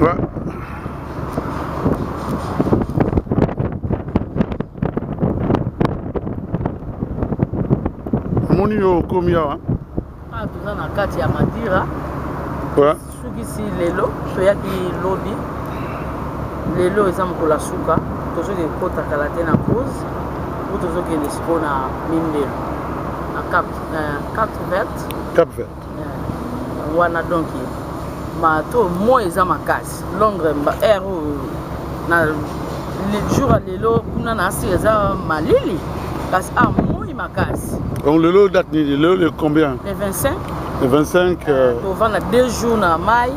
Ouais. Moni yo komia hein. Ah, tout ça na kati ya Madira. Ouais. Suki si lelo, toyaki lobby. Lelo eza mokolo suka, tozoki kota kala te na cause. Ou tozoki l'espo na Mindelo. Na Cap Vert. Cap Vert. Wana donc ma to mo eza makasi. Longre air na le jour à lelo kuna na asi eza malili. Kasi makasi. Donc le lot date ni le combien? Le 25. Le 25. On vend 2 jours na maille.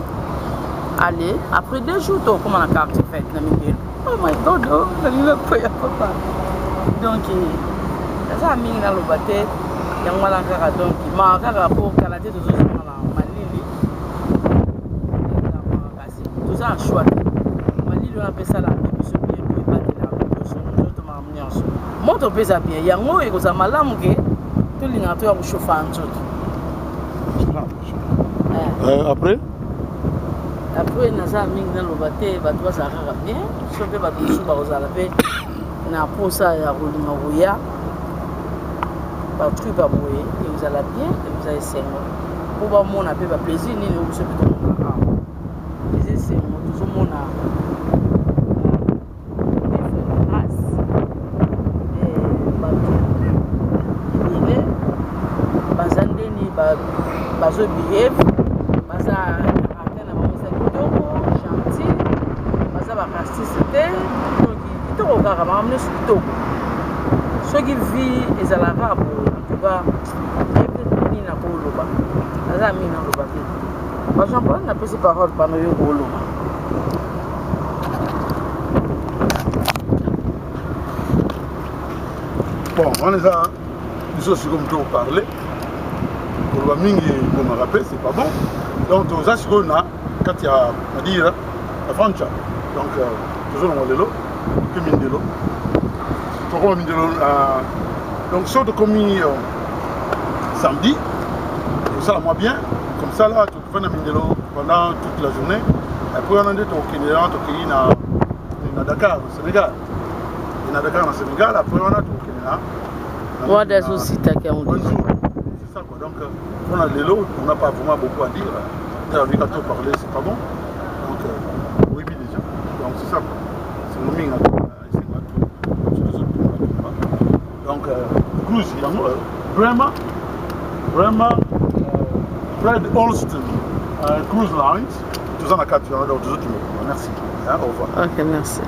Allez, après 2 jours, tu commences à carte fête. Oh my God, oh, papa. Donc, ça a mis dans le bâtiment. Il y a un malangara donc, ma cara pour calater tout ça dans la malili. Tout ça en choix. Malili on appelle ça la ce bien pour battre la personne. Tout m'a amené en soi. Montre pesa bien. Il y a un mot et que ça malamu que tout l'ingato a chauffer en tout. Après? Après, nous avons mis dans le bâtiment, ça va bien. Si on peut pas tout ça, on va faire. On a pour ça, il y a roulé ma rouilla. Pas de truc à bouiller. Et vous allez bien, et vous allez essayer. Pour voir mon appel, pas plaisir, ni nous sommes plutôt mon âme. Les essais, tout le monde a. Bazandeni, bazo behave, baza. Ceux qui vivent les arabes, en tout cas, ils n'ont pas le bas. Les amis n'ont pas le bas. Par exemple, on n'a pas ces paroles par nous. Bon, on est là, nous aussi comme tu as parlé. Pour le mingi, pour me rappeler, c'est pas bon. Donc, aux Asgona, quand il y a Madira, la Francha. Donc, toujours dans le lot, que Mindelo. Pourquoi Mindelo donc, saut de commis samedi, ça moi bien, comme ça là, tu fais un Mindelo pendant toute la journée. Après, on a dit au Kenya, à Dakar, au Sénégal. Il y a Dakar au Sénégal, après, on a tout au Kenya. Moi, des aussi, t'as qu'à on dit. C'est ça quoi. Donc, on a les lots, on n'a pas vraiment beaucoup à dire. Avec à tout parler, c'est pas bon. Donc, oui, déjà. Donc, c'est ça quoi. C'est le ming à donc, cruise, vraiment, Fred Olston, Cruise Lines, tout ça, on a capturé, donc, merci. Au revoir. Ok, merci.